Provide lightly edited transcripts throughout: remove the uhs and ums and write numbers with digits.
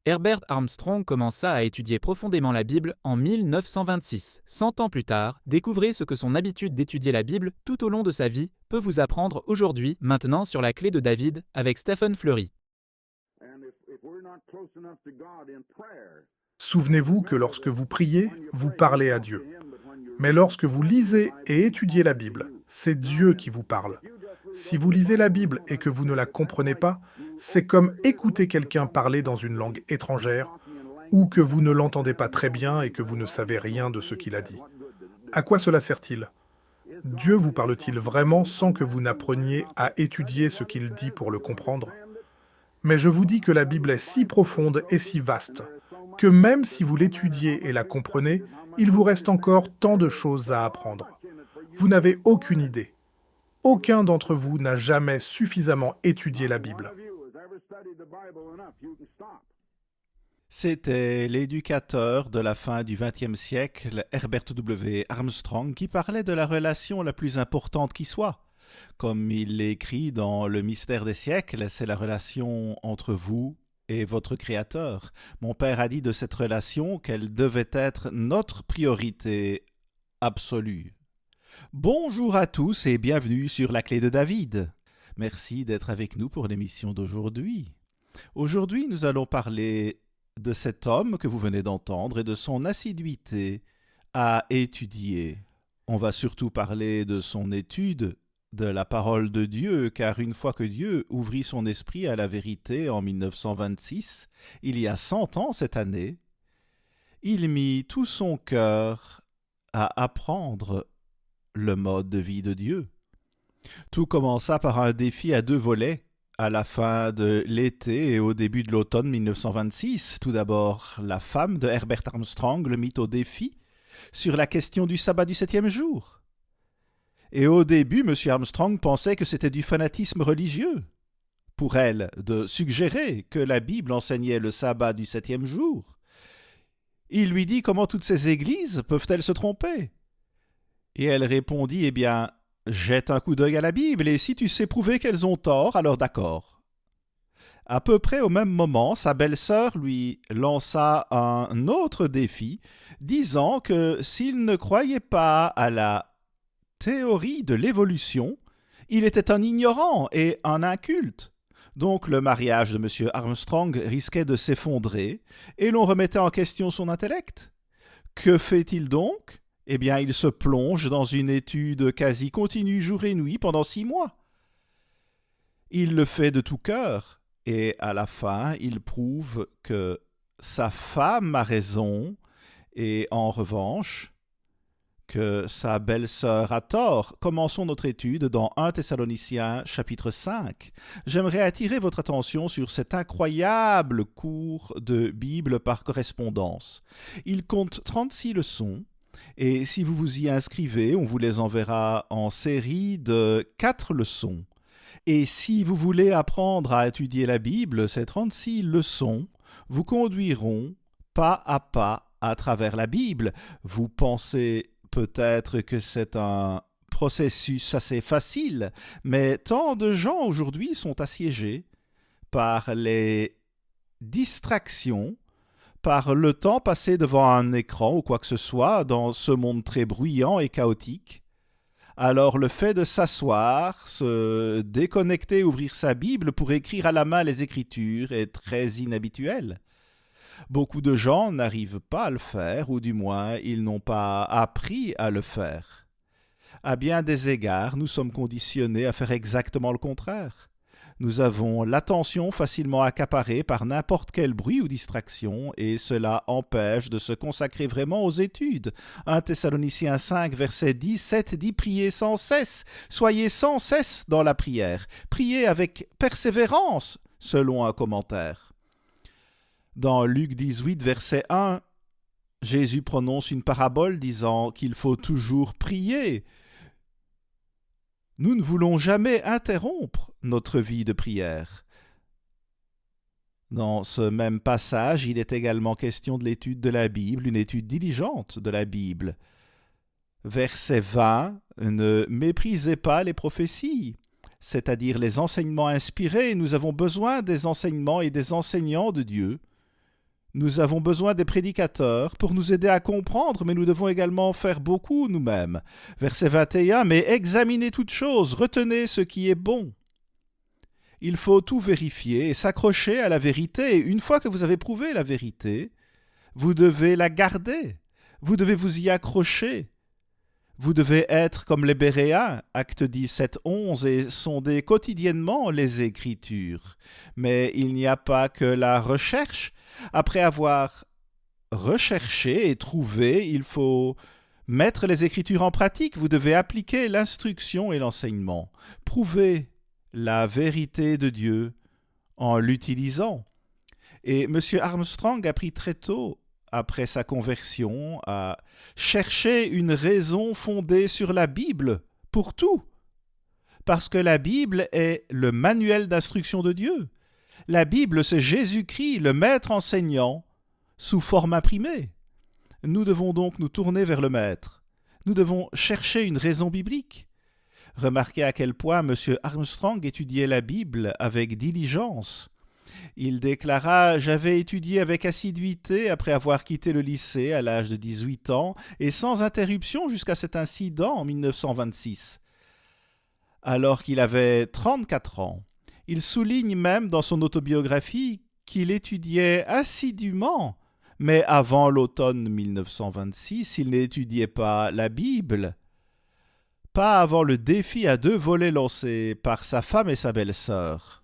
Herbert Armstrong commença à étudier profondément la Bible en 1926. 100 ans plus tard, découvrez ce que son habitude d'étudier la Bible tout au long de sa vie peut vous apprendre aujourd'hui, maintenant sur la clé de David, avec Stephen Fleury. Souvenez-vous que lorsque vous priez, vous parlez à Dieu. Mais lorsque vous lisez et étudiez la Bible, c'est Dieu qui vous parle. Si vous lisez la Bible et que vous ne la comprenez pas, c'est comme écouter quelqu'un parler dans une langue étrangère ou que vous ne l'entendez pas très bien et que vous ne savez rien de ce qu'il a dit. À quoi cela sert-il? Dieu vous parle-t-il vraiment sans que vous n'appreniez à étudier ce qu'il dit pour le comprendre? Mais je vous dis que la Bible est si profonde et si vaste que même si vous l'étudiez et la comprenez, il vous reste encore tant de choses à apprendre. Vous n'avez aucune idée. Aucun d'entre vous n'a jamais suffisamment étudié la Bible. C'était l'éducateur de la fin du XXe siècle, Herbert W. Armstrong, qui parlait de la relation la plus importante qui soit. Comme il l'écrit dans Le mystère des siècles, c'est la relation entre vous et votre Créateur. Mon père a dit de cette relation qu'elle devait être notre priorité absolue. Bonjour à tous et bienvenue sur la clé de David. Merci d'être avec nous pour l'émission d'aujourd'hui. Aujourd'hui, nous allons parler de cet homme que vous venez d'entendre et de son assiduité à étudier. On va surtout parler de son étude de la parole de Dieu, car une fois que Dieu ouvrit son esprit à la vérité en 1926, il y a 100 ans cette année, il mit tout son cœur à apprendre le mode de vie de Dieu. Tout commença par un défi à 2 volets. À la fin de l'été et au début de l'automne 1926, tout d'abord, la femme de Herbert Armstrong le mit au défi sur la question du sabbat du 7e jour. Et au début, M. Armstrong pensait que c'était du fanatisme religieux pour elle de suggérer que la Bible enseignait le sabbat du 7e jour. Il lui dit comment toutes ces églises peuvent-elles se tromper? Et elle répondit, eh bien, jette un coup d'œil à la Bible, et si tu sais prouver qu'elles ont tort, alors d'accord. À peu près au même moment, sa belle-sœur lui lança un autre défi, disant que s'il ne croyait pas à la théorie de l'évolution, il était un ignorant et un inculte. Donc le mariage de M. Armstrong risquait de s'effondrer, et l'on remettait en question son intellect. Que fait-il donc? Eh bien, il se plonge dans une étude quasi continue jour et nuit pendant 6 mois. Il le fait de tout cœur, et à la fin, il prouve que sa femme a raison, et en revanche, que sa belle-sœur a tort. Commençons notre étude dans 1 Thessaloniciens chapitre 5. J'aimerais attirer votre attention sur cet incroyable cours de Bible par correspondance. Il compte 36 leçons. Et si vous vous y inscrivez, on vous les enverra en série de 4 leçons. Et si vous voulez apprendre à étudier la Bible, ces 36 leçons vous conduiront pas à travers la Bible. Vous pensez peut-être que c'est un processus assez facile, mais tant de gens aujourd'hui sont assiégés par les distractions, par le temps passé devant un écran ou quoi que ce soit dans ce monde très bruyant et chaotique. Alors le fait de s'asseoir, se déconnecter, ouvrir sa Bible pour écrire à la main les Écritures est très inhabituel. Beaucoup de gens n'arrivent pas à le faire, ou du moins ils n'ont pas appris à le faire. À bien des égards, nous sommes conditionnés à faire exactement le contraire. Nous avons l'attention facilement accaparée par n'importe quel bruit ou distraction, et cela empêche de se consacrer vraiment aux études. 1 Thessaloniciens 5, verset 17 dit « Priez sans cesse, soyez sans cesse dans la prière, priez avec persévérance », selon un commentaire. Dans Luc 18, verset 1, Jésus prononce une parabole disant qu'il faut toujours prier. Nous ne voulons jamais interrompre notre vie de prière. Dans ce même passage, il est également question de l'étude de la Bible, une étude diligente de la Bible. Verset 20, ne méprisez pas les prophéties, c'est-à-dire les enseignements inspirés. Nous avons besoin des enseignements et des enseignants de Dieu Nous avons besoin des prédicateurs pour nous aider à comprendre, mais nous devons également faire beaucoup nous-mêmes. Verset 21, « Mais examinez toutes choses, retenez ce qui est bon. » Il faut tout vérifier et s'accrocher à la vérité. Et une fois que vous avez prouvé la vérité, vous devez la garder. Vous devez vous y accrocher. Vous devez être comme les Béréens, acte 17, 11, et sonder quotidiennement les Écritures. Mais il n'y a pas que la recherche. Après avoir recherché et trouvé, il faut mettre les Écritures en pratique. Vous devez appliquer l'instruction et l'enseignement. Prouver la vérité de Dieu en l'utilisant. Et M. Armstrong a pris très tôt, après sa conversion, à chercher une raison fondée sur la Bible pour tout. Parce que la Bible est le manuel d'instruction de Dieu. La Bible, c'est Jésus-Christ, le maître enseignant, sous forme imprimée. Nous devons donc nous tourner vers le maître. Nous devons chercher une raison biblique. Remarquez à quel point M. Armstrong étudiait la Bible avec diligence. Il déclara « J'avais étudié avec assiduité après avoir quitté le lycée à l'âge de 18 ans et sans interruption jusqu'à cet incident en 1926. » Alors qu'il avait 34 ans, il souligne même dans son autobiographie qu'il étudiait assidûment, mais avant l'automne 1926, il n'étudiait pas la Bible. Pas avant le défi à 2 volets lancé par sa femme et sa belle-sœur.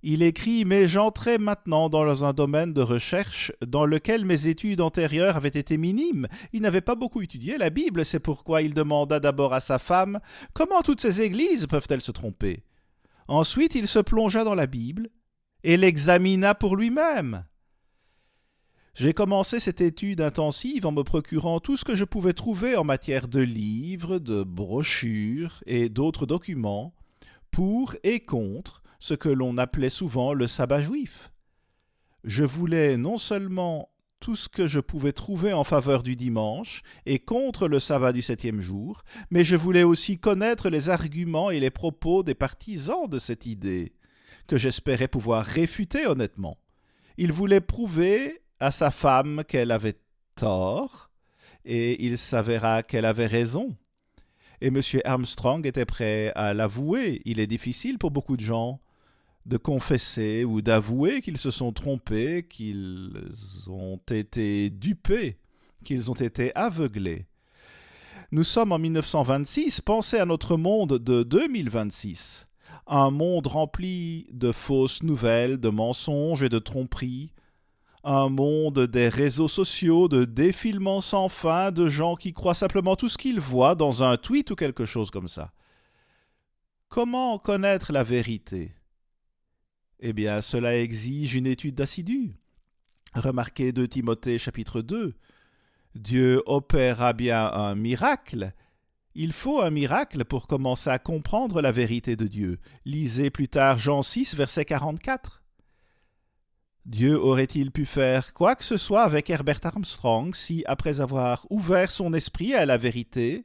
Il écrit « Mais j'entrais maintenant dans un domaine de recherche dans lequel mes études antérieures avaient été minimes. Il n'avait pas beaucoup étudié la Bible, c'est pourquoi il demanda d'abord à sa femme « Comment toutes ces églises peuvent-elles se tromper ?» Ensuite, il se plongea dans la Bible et l'examina pour lui-même. J'ai commencé cette étude intensive en me procurant tout ce que je pouvais trouver en matière de livres, de brochures et d'autres documents pour et contre ce que l'on appelait souvent le sabbat juif. Je voulais non seulement tout ce que je pouvais trouver en faveur du dimanche et contre le sabbat du 7e jour, mais je voulais aussi connaître les arguments et les propos des partisans de cette idée, que j'espérais pouvoir réfuter honnêtement. Il voulait prouver à sa femme qu'elle avait tort, et il s'avéra qu'elle avait raison. Et M. Armstrong était prêt à l'avouer. Il est difficile pour beaucoup de gens de confesser ou d'avouer qu'ils se sont trompés, qu'ils ont été dupés, qu'ils ont été aveuglés. Nous sommes en 1926, pensez à notre monde de 2026. Un monde rempli de fausses nouvelles, de mensonges et de tromperies. Un monde des réseaux sociaux, de défilements sans fin, de gens qui croient simplement tout ce qu'ils voient dans un tweet ou quelque chose comme ça. Comment connaître la vérité ? Eh bien, cela exige une étude assidue. Remarquez 2 Timothée chapitre 2. Dieu opéra bien un miracle. Il faut un miracle pour commencer à comprendre la vérité de Dieu. Lisez plus tard Jean 6, verset 44. Dieu aurait-il pu faire quoi que ce soit avec Herbert Armstrong si, après avoir ouvert son esprit à la vérité,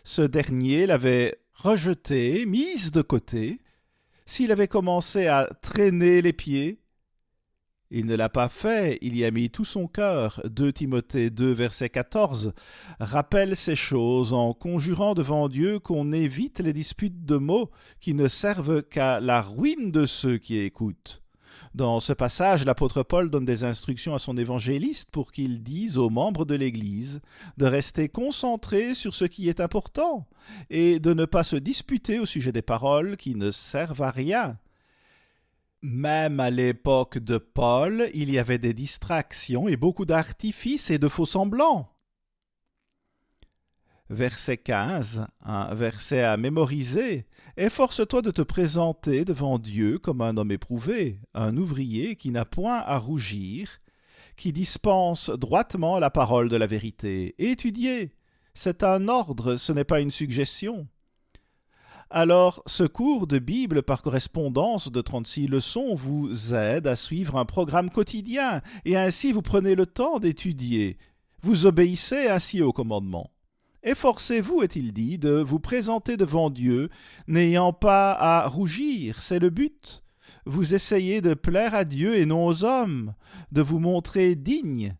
ce dernier l'avait rejeté, mise de côté, s'il avait commencé à traîner les pieds? Il ne l'a pas fait, il y a mis tout son cœur. 2 Timothée 2, verset 14 rappelle ces choses en conjurant devant Dieu qu'on évite les disputes de mots qui ne servent qu'à la ruine de ceux qui écoutent. Dans ce passage, l'apôtre Paul donne des instructions à son évangéliste pour qu'il dise aux membres de l'Église de rester concentrés sur ce qui est important et de ne pas se disputer au sujet des paroles qui ne servent à rien. Même à l'époque de Paul, il y avait des distractions et beaucoup d'artifices et de faux-semblants. Verset 15, un verset à mémoriser. « Efforce-toi de te présenter devant Dieu comme un homme éprouvé, un ouvrier qui n'a point à rougir, qui dispense droitement la parole de la vérité. Étudiez, c'est un ordre, ce n'est pas une suggestion. » Alors, ce cours de Bible par correspondance de 36 leçons vous aide à suivre un programme quotidien, et ainsi vous prenez le temps d'étudier. Vous obéissez ainsi au commandement. Efforcez-vous, est-il dit, de vous présenter devant Dieu, n'ayant pas à rougir, c'est le but. Vous essayez de plaire à Dieu et non aux hommes, de vous montrer digne.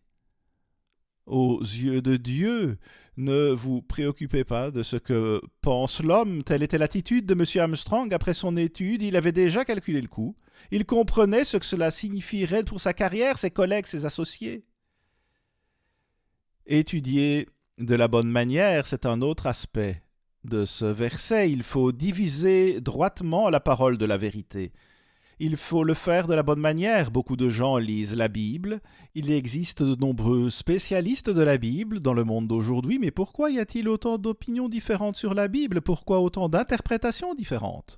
Aux yeux de Dieu, ne vous préoccupez pas de ce que pense l'homme. Telle était l'attitude de M. Armstrong après son étude. Il avait déjà calculé le coût. Il comprenait ce que cela signifierait pour sa carrière, ses collègues, ses associés. Étudier de la bonne manière, c'est un autre aspect de ce verset. Il faut diviser droitement la parole de la vérité. Il faut le faire de la bonne manière. Beaucoup de gens lisent la Bible. Il existe de nombreux spécialistes de la Bible dans le monde d'aujourd'hui, mais pourquoi y a-t-il autant d'opinions différentes sur la Bible? Pourquoi autant d'interprétations différentes?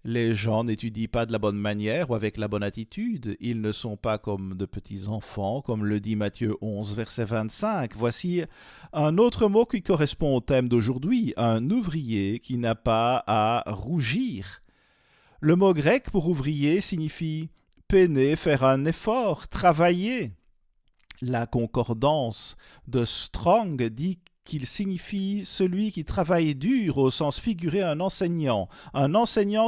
Les gens n'étudient pas de la bonne manière ou avec la bonne attitude. Ils ne sont pas comme de petits enfants, comme le dit Matthieu 11, verset 25. Voici un autre mot qui correspond au thème d'aujourd'hui, un ouvrier qui n'a pas à rougir. Le mot grec pour ouvrier signifie peiner, faire un effort, travailler. La concordance de Strong dit qu'il signifie celui qui travaille dur au sens figuré un enseignant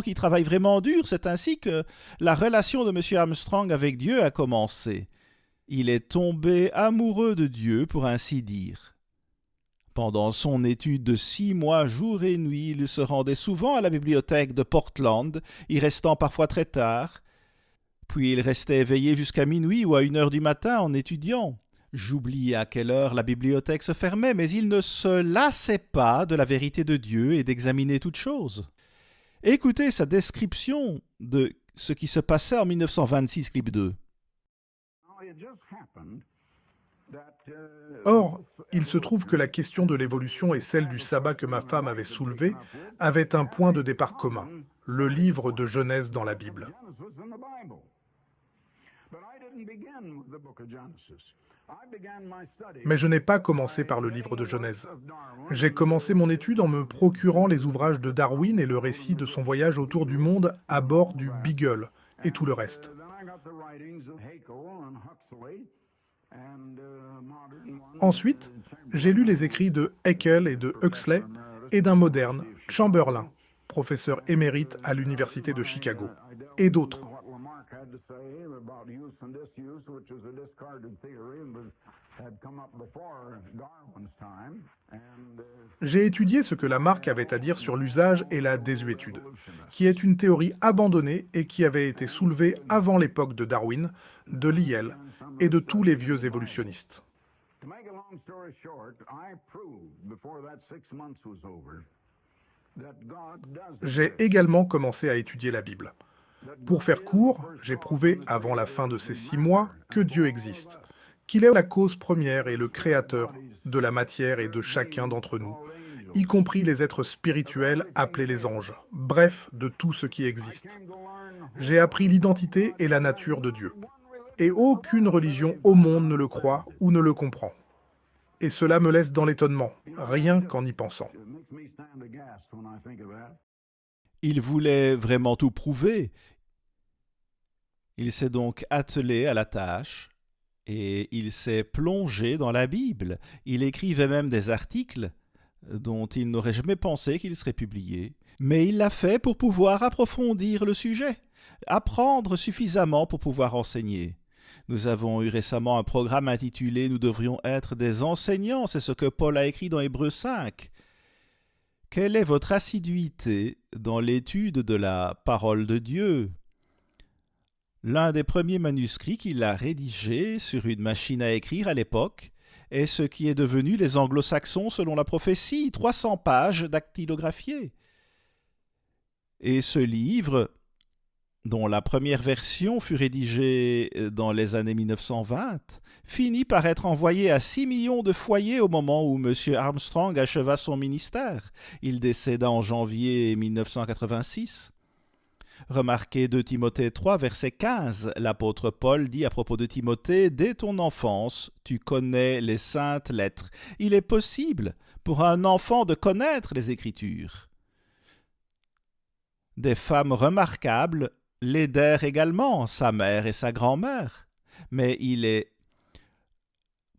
qui travaille vraiment dur. C'est ainsi que la relation de M. Armstrong avec Dieu a commencé. Il est tombé amoureux de Dieu, pour ainsi dire. Pendant son étude de 6 mois, jour et nuit, il se rendait souvent à la bibliothèque de Portland, y restant parfois très tard. Puis il restait éveillé jusqu'à minuit ou à 1h du matin en étudiant. J'oublie à quelle heure la bibliothèque se fermait, mais il ne se lassait pas de la vérité de Dieu et d'examiner toutes choses. Écoutez sa description de ce qui se passait en 1926, clip 2. Or, il se trouve que la question de l'évolution et celle du sabbat que ma femme avait soulevée avaient un point de départ commun, le livre de Genèse dans la Bible. Mais je n'ai pas commencé par le livre de Genèse. J'ai commencé mon étude en me procurant les ouvrages de Darwin et le récit de son voyage autour du monde à bord du Beagle et tout le reste. Ensuite, j'ai lu les écrits de Haeckel et de Huxley et d'un moderne, Chamberlain, professeur émérite à l'Université de Chicago, et d'autres. J'ai étudié ce que Lamarck avait à dire sur l'usage et la désuétude, qui est une théorie abandonnée et qui avait été soulevée avant l'époque de Darwin, de Lyell et de tous les vieux évolutionnistes. J'ai également commencé à étudier la Bible. Pour faire court, j'ai prouvé, avant la fin de ces 6 mois, que Dieu existe, qu'il est la cause première et le créateur de la matière et de chacun d'entre nous, y compris les êtres spirituels appelés les anges, bref, de tout ce qui existe. J'ai appris l'identité et la nature de Dieu. Et aucune religion au monde ne le croit ou ne le comprend. Et cela me laisse dans l'étonnement, rien qu'en y pensant. Il voulait vraiment tout prouver. Il s'est donc attelé à la tâche et il s'est plongé dans la Bible. Il écrivait même des articles dont il n'aurait jamais pensé qu'ils seraient publiés. Mais il l'a fait pour pouvoir approfondir le sujet, apprendre suffisamment pour pouvoir enseigner. Nous avons eu récemment un programme intitulé « Nous devrions être des enseignants », c'est ce que Paul a écrit dans Hébreux 5. Quelle est votre assiduité dans l'étude de la parole de Dieu? L'un des premiers manuscrits qu'il a rédigé sur une machine à écrire à l'époque est ce qui est devenu les Anglo-Saxons selon la prophétie, 300 pages dactylographiées. Et ce livre, dont la première version fut rédigée dans les années 1920, finit par être envoyé à 6 millions de foyers au moment où M. Armstrong acheva son ministère. Il décéda en janvier 1986. Remarquez 2 Timothée 3, verset 15. L'apôtre Paul dit à propos de Timothée, « Dès ton enfance, tu connais les saintes lettres. » Il est possible pour un enfant de connaître les Écritures. Des femmes remarquables l'aidèrent également, sa mère et sa grand-mère. Mais il est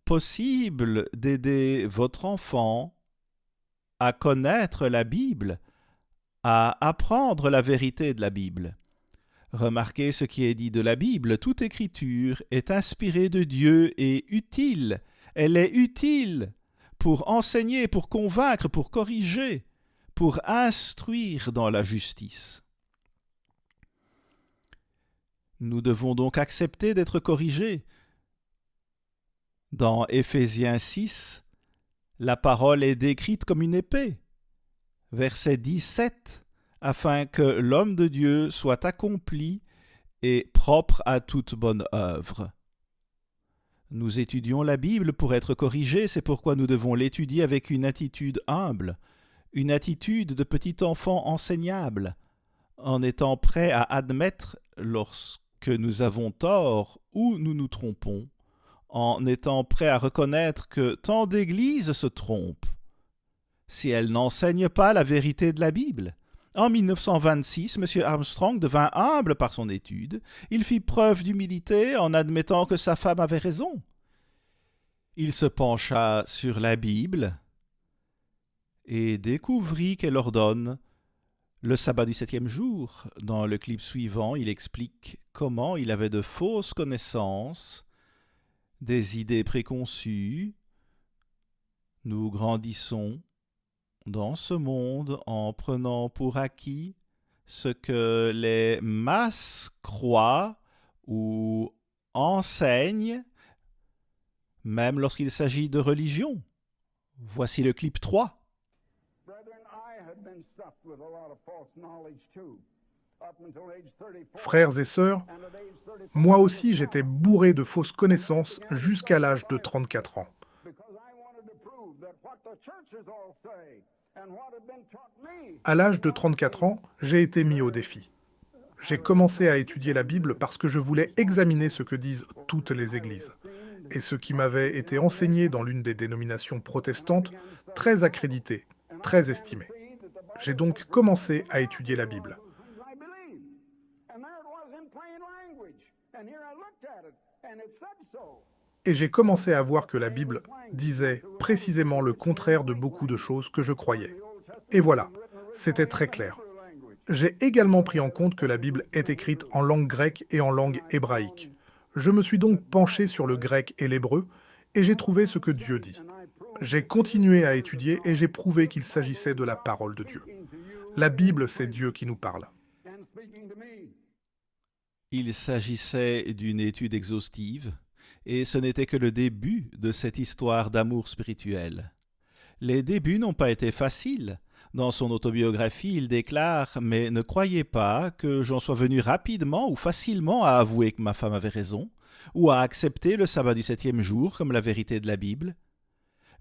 possible d'aider votre enfant à connaître la Bible, à apprendre la vérité de la Bible. Remarquez ce qui est dit de la Bible. Toute écriture est inspirée de Dieu et utile. Elle est utile pour enseigner, pour convaincre, pour corriger, pour instruire dans la justice. Nous devons donc accepter d'être corrigés. Dans Éphésiens 6, la parole est décrite comme une épée. Verset 17, afin que l'homme de Dieu soit accompli et propre à toute bonne œuvre. Nous étudions la Bible pour être corrigés, c'est pourquoi nous devons l'étudier avec une attitude humble, une attitude de petit enfant enseignable, en étant prêt à admettre lorsque nous avons tort ou nous nous trompons, en étant prêt à reconnaître que tant d'églises se trompent si elles n'enseignent pas la vérité de la Bible. En 1926, M. Armstrong devint humble par son étude. Il fit preuve d'humilité en admettant que sa femme avait raison. Il se pencha sur la Bible et découvrit qu'elle ordonne le sabbat du 7e jour. Dans le clip suivant, il explique comment il avait de fausses connaissances, des idées préconçues. Nous grandissons dans ce monde en prenant pour acquis ce que les masses croient ou enseignent, même lorsqu'il s'agit de religion. Voici le clip 3. Frères et sœurs, moi aussi j'étais bourré de fausses connaissances jusqu'à l'âge de 34 ans. À l'âge de 34 ans, j'ai été mis au défi. J'ai commencé à étudier la Bible parce que je voulais examiner ce que disent toutes les églises. Et ce qui m'avait été enseigné dans l'une des dénominations protestantes, très accréditée, très estimée. J'ai donc commencé à étudier la Bible. Et j'ai commencé à voir que la Bible disait précisément le contraire de beaucoup de choses que je croyais. Et voilà, c'était très clair. J'ai également pris en compte que la Bible est écrite en langue grecque et en langue hébraïque. Je me suis donc penché sur le grec et l'hébreu, et j'ai trouvé ce que Dieu dit. J'ai continué à étudier et j'ai prouvé qu'il s'agissait de la parole de Dieu. La Bible, c'est Dieu qui nous parle. Il s'agissait d'une étude exhaustive, et ce n'était que le début de cette histoire d'amour spirituel. Les débuts n'ont pas été faciles. Dans son autobiographie, il déclare « Mais ne croyez pas que j'en sois venu rapidement ou facilement à avouer que ma femme avait raison, ou à accepter le sabbat du 7e jour comme la vérité de la Bible.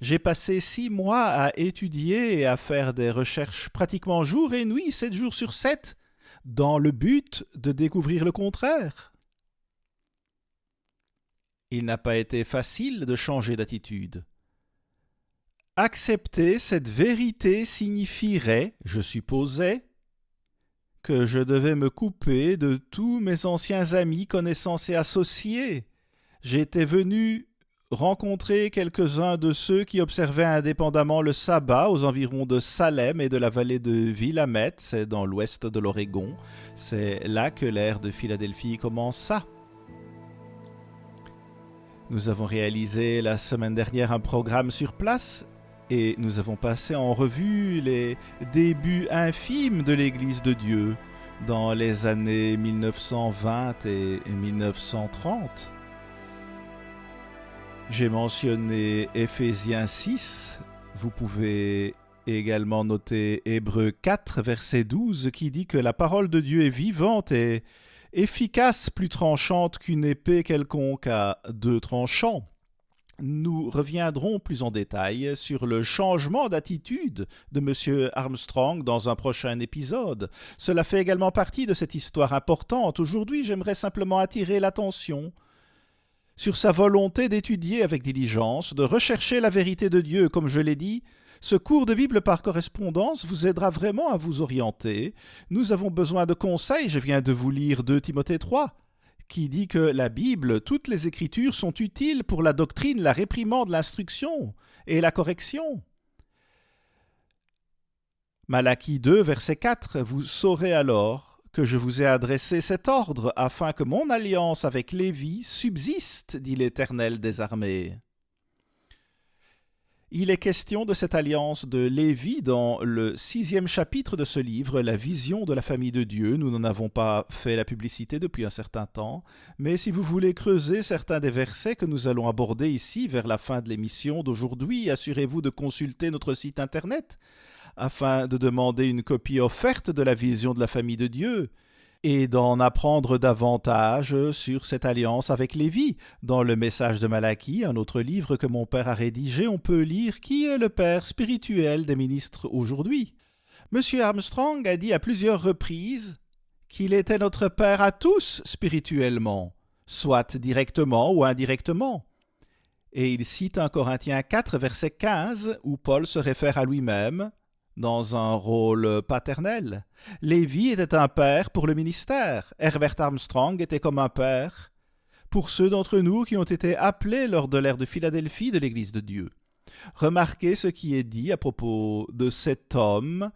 J'ai passé 6 mois à étudier et à faire des recherches pratiquement jour et nuit, 7 jours sur 7, dans le but de découvrir le contraire. » Il n'a pas été facile de changer d'attitude. Accepter cette vérité signifierait, je supposais, que je devais me couper de tous mes anciens amis, connaissances et associés. J'étais venu rencontrer quelques-uns de ceux qui observaient indépendamment le sabbat aux environs de Salem et de la vallée de Willamette, c'est dans l'ouest de l'Oregon. C'est là que l'ère de Philadelphie commença. Nous avons réalisé la semaine dernière un programme sur place et nous avons passé en revue les débuts infimes de l'Église de Dieu dans les années 1920 et 1930. J'ai mentionné Éphésiens 6, vous pouvez également noter Hébreux 4, verset 12, qui dit que la parole de Dieu est vivante et efficace, plus tranchante qu'une épée quelconque à 2 tranchants. Nous reviendrons plus en détail sur le changement d'attitude de M. Armstrong dans un prochain épisode. Cela fait également partie de cette histoire importante. Aujourd'hui, j'aimerais simplement attirer l'attention sur sa volonté d'étudier avec diligence, de rechercher la vérité de Dieu. Comme je l'ai dit, ce cours de Bible par correspondance vous aidera vraiment à vous orienter. Nous avons besoin de conseils. Je viens de vous lire 2 Timothée 3, qui dit que la Bible, toutes les Écritures sont utiles pour la doctrine, la réprimande, l'instruction et la correction. Malachie 2, verset 4, vous saurez alors que je vous ai adressé cet ordre, afin que mon alliance avec Lévi subsiste, dit l'Éternel des armées. » Il est question de cette alliance de Lévi dans le 6e chapitre de ce livre, La vision de la famille de Dieu. Nous n'en avons pas fait la publicité depuis un certain temps, mais si vous voulez creuser certains des versets que nous allons aborder ici vers la fin de l'émission d'aujourd'hui, assurez-vous de consulter notre site internet afin de demander une copie offerte de la vision de la famille de Dieu et d'en apprendre davantage sur cette alliance avec Lévi. Dans le message de Malachie, un autre livre que mon père a rédigé, on peut lire qui est le père spirituel des ministres aujourd'hui. M. Armstrong a dit à plusieurs reprises qu'il était notre père à tous spirituellement, soit directement ou indirectement. Et il cite 1 Corinthiens 4, verset 15, où Paul se réfère à lui-même dans un rôle paternel. Lévi était un père pour le ministère. Herbert Armstrong était comme un père pour ceux d'entre nous qui ont été appelés lors de l'ère de Philadelphie de l'Église de Dieu. Remarquez ce qui est dit à propos de cet homme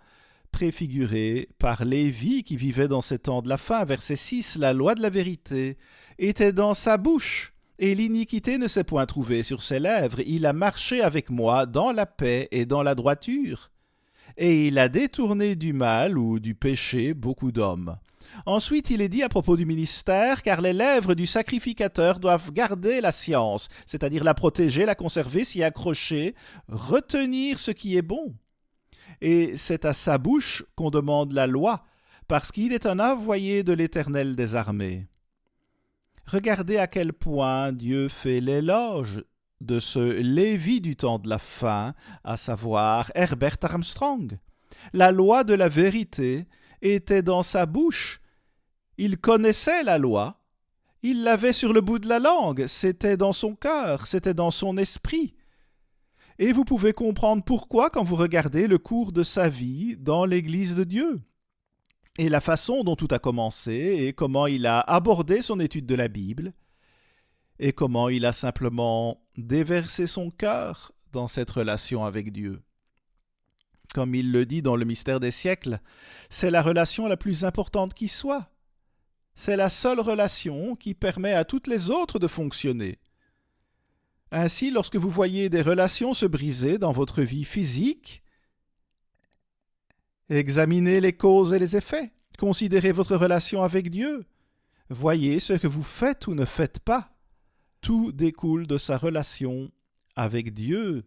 préfiguré par Lévi qui vivait dans ces temps de la fin. Verset 6, « La loi de la vérité était dans sa bouche, et l'iniquité ne s'est point trouvée sur ses lèvres. Il a marché avec moi dans la paix et dans la droiture. Et il a détourné du mal ou du péché beaucoup d'hommes. » Ensuite, il est dit à propos du ministère, car les lèvres du sacrificateur doivent garder la science, c'est-à-dire la protéger, la conserver, s'y accrocher, retenir ce qui est bon. Et c'est à sa bouche qu'on demande la loi, parce qu'il est un envoyé de l'Éternel des armées. Regardez à quel point Dieu fait l'éloge de ce Lévi du temps de la fin, à savoir Herbert Armstrong. La loi de la vérité était dans sa bouche. Il connaissait la loi. Il l'avait sur le bout de la langue. C'était dans son cœur, c'était dans son esprit. Et vous pouvez comprendre pourquoi quand vous regardez le cours de sa vie dans l'Église de Dieu. Et la façon dont tout a commencé et comment il a abordé son étude de la Bible et comment il a simplement déversé son cœur dans cette relation avec Dieu. Comme il le dit dans le mystère des siècles, c'est la relation la plus importante qui soit. C'est la seule relation qui permet à toutes les autres de fonctionner. Ainsi, lorsque vous voyez des relations se briser dans votre vie physique, examinez les causes et les effets. Considérez votre relation avec Dieu. Voyez ce que vous faites ou ne faites pas. Tout découle de sa relation avec Dieu.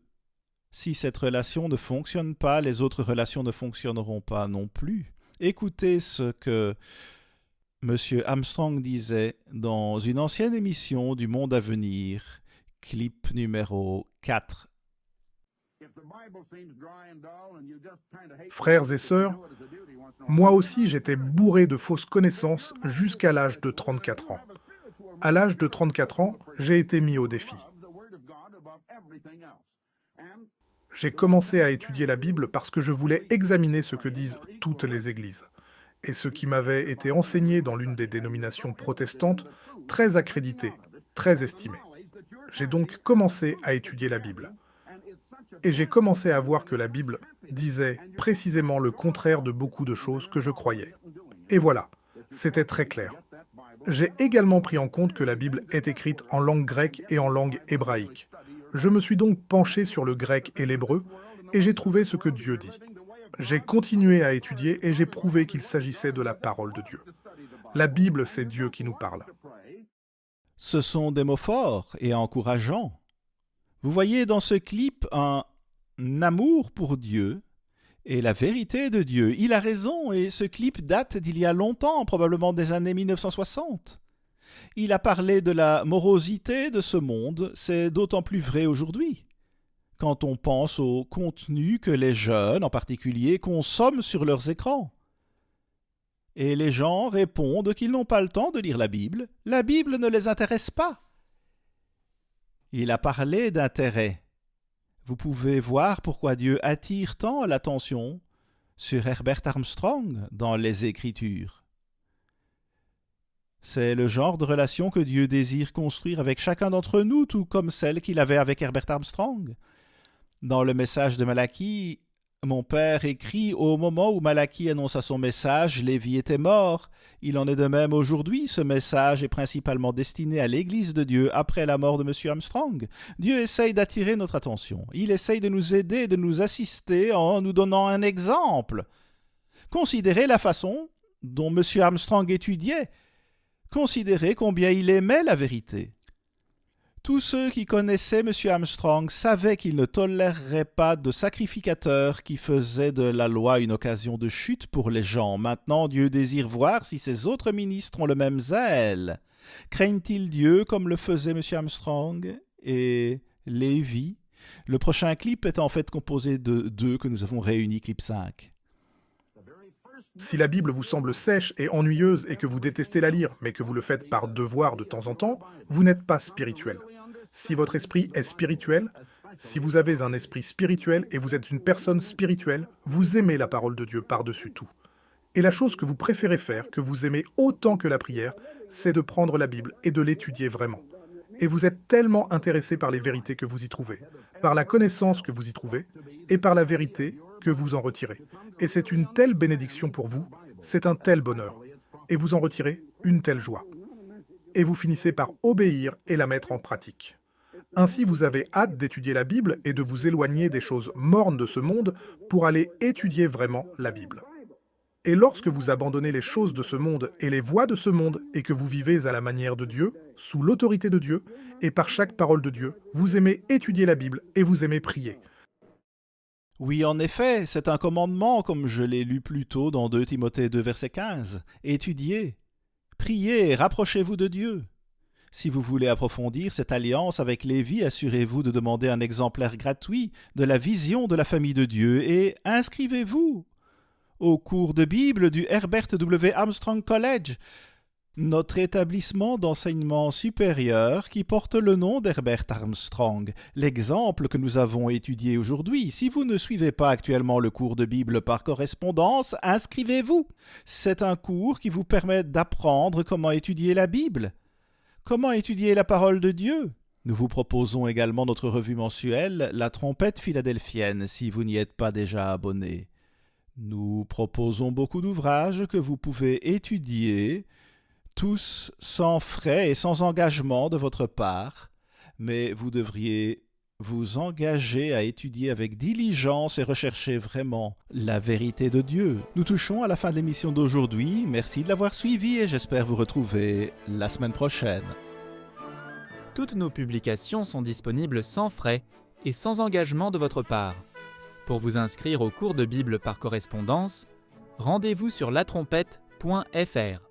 Si cette relation ne fonctionne pas, les autres relations ne fonctionneront pas non plus. Écoutez ce que M. Armstrong disait dans une ancienne émission du Monde à venir, clip numéro 4. Frères et sœurs, moi aussi j'étais bourré de fausses connaissances jusqu'à l'âge de 34 ans. À l'âge de 34 ans, j'ai été mis au défi. J'ai commencé à étudier la Bible parce que je voulais examiner ce que disent toutes les églises. Et ce qui m'avait été enseigné dans l'une des dénominations protestantes, très accrédité, très estimé. J'ai donc commencé à étudier la Bible. Et j'ai commencé à voir que la Bible disait précisément le contraire de beaucoup de choses que je croyais. Et voilà, c'était très clair. J'ai également pris en compte que la Bible est écrite en langue grecque et en langue hébraïque. Je me suis donc penché sur le grec et l'hébreu, et j'ai trouvé ce que Dieu dit. J'ai continué à étudier et j'ai prouvé qu'il s'agissait de la parole de Dieu. La Bible, c'est Dieu qui nous parle. Ce sont des mots forts et encourageants. Vous voyez dans ce clip un amour pour Dieu et la vérité de Dieu. Il a raison, et ce clip date d'il y a longtemps, probablement des années 1960. Il a parlé de la morosité de ce monde, c'est d'autant plus vrai aujourd'hui, quand on pense au contenu que les jeunes, en particulier, consomment sur leurs écrans. Et les gens répondent qu'ils n'ont pas le temps de lire la Bible ne les intéresse pas. Il a parlé d'intérêt. Vous pouvez voir pourquoi Dieu attire tant l'attention sur Herbert Armstrong dans les Écritures. C'est le genre de relation que Dieu désire construire avec chacun d'entre nous, tout comme celle qu'il avait avec Herbert Armstrong. Dans le message de Malachie, Mon père écrit au moment où Malachie annonça son message, Lévi était mort. Il en est de même aujourd'hui. Ce message est principalement destiné à l'Église de Dieu après la mort de M. Armstrong. Dieu essaye d'attirer notre attention. Il essaye de nous aider, de nous assister en nous donnant un exemple. Considérez la façon dont M. Armstrong étudiait. Considérez combien il aimait la vérité. Tous ceux qui connaissaient M. Armstrong savaient qu'il ne tolérerait pas de sacrificateurs qui faisaient de la loi une occasion de chute pour les gens. Maintenant, Dieu désire voir si ses autres ministres ont le même zèle. Craignent-ils Dieu comme le faisait M. Armstrong et Lévi? Le prochain clip est en fait composé de deux que nous avons réunis, clip 5. Si la Bible vous semble sèche et ennuyeuse et que vous détestez la lire, mais que vous le faites par devoir de temps en temps, vous n'êtes pas spirituel. Si votre esprit est spirituel, si vous avez un esprit spirituel et vous êtes une personne spirituelle, vous aimez la parole de Dieu par-dessus tout. Et la chose que vous préférez faire, que vous aimez autant que la prière, c'est de prendre la Bible et de l'étudier vraiment. Et vous êtes tellement intéressé par les vérités que vous y trouvez, par la connaissance que vous y trouvez, et par la vérité que vous en retirez. Et c'est une telle bénédiction pour vous, c'est un tel bonheur. Et vous en retirez une telle joie. Et vous finissez par obéir et la mettre en pratique. Ainsi, vous avez hâte d'étudier la Bible et de vous éloigner des choses mornes de ce monde pour aller étudier vraiment la Bible. Et lorsque vous abandonnez les choses de ce monde et les voies de ce monde et que vous vivez à la manière de Dieu, sous l'autorité de Dieu, et par chaque parole de Dieu, vous aimez étudier la Bible et vous aimez prier. Oui, en effet, c'est un commandement, comme je l'ai lu plus tôt dans 2 Timothée 2, verset 15. Étudiez, priez, rapprochez-vous de Dieu. Si vous voulez approfondir cette alliance avec Lévi, assurez-vous de demander un exemplaire gratuit de la vision de la famille de Dieu et inscrivez-vous au cours de Bible du Herbert W. Armstrong College, notre établissement d'enseignement supérieur qui porte le nom d'Herbert Armstrong, l'exemple que nous avons étudié aujourd'hui. Si vous ne suivez pas actuellement le cours de Bible par correspondance, inscrivez-vous. C'est un cours qui vous permet d'apprendre comment étudier la Bible. Comment étudier la parole de Dieu? Nous vous proposons également notre revue mensuelle, La Trompette Philadelphienne, si vous n'y êtes pas déjà abonné. Nous proposons beaucoup d'ouvrages que vous pouvez étudier, tous sans frais et sans engagement de votre part, mais vous devriez vous engager à étudier avec diligence et rechercher vraiment la vérité de Dieu. Nous touchons à la fin de l'émission d'aujourd'hui. Merci de l'avoir suivi et j'espère vous retrouver la semaine prochaine. Toutes nos publications sont disponibles sans frais et sans engagement de votre part. Pour vous inscrire au cours de Bible par correspondance, rendez-vous sur latrompette.fr.